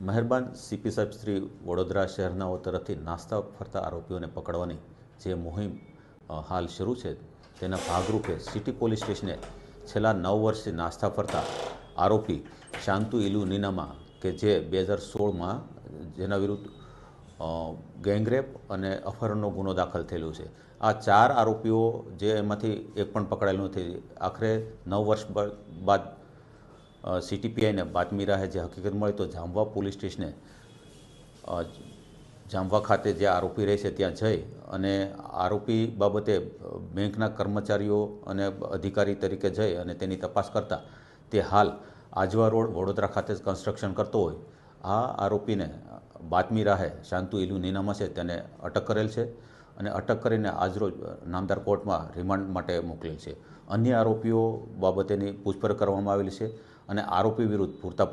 મહેરબાન સીપી સાહેબ શ્રી વડોદરા શહેરનાઓ તરફથી નાસ્તા ફરતા આરોપીઓને પકડવાની જે મુહિમ હાલ શરૂ છે તેના ભાગરૂપે સિટી પોલીસ સ્ટેશને છેલ્લા 9 વર્ષથી નાસ્તા ફરતા આરોપી શાંતુ ઇલુ નીનામા કે જે 2016માં જેના વિરુદ્ધ ગેંગરેપ અને અપહરણનો ગુનો દાખલ થયેલો છે. આ 4 આરોપીઓ જે એમાંથી એક પણ પકડાયેલું નથી. આખરે 9 વર્ષ બાદ સીટીપીઆઈને બાતમી રાહે જે હકીકત મળી તો જામવા પોલીસ સ્ટેશને જામવા ખાતે જે આરોપી રહે છે ત્યાં જઈ અને આરોપી બાબતે બેંકના કર્મચારીઓ અને અધિકારી તરીકે જઈ અને તેની તપાસ કરતા તે હાલ આજવા રોડ વડોદરા ખાતે કન્સ્ટ્રક્શન કરતો હોય. આ આરોપીને બાતમી રાહે શાંતુ ઇલુ નીનામા છે તેને અટક કરેલ છે અને અટક કરીને આજરોજ નામદાર કોર્ટમાં રિમાન્ડ માટે મોકલેલ છે. અન્ય આરોપીઓ બાબતેની પૂછપરછ કરવામાં આવેલી છે અને આરોપી વિરુદ્ધ પૂરતા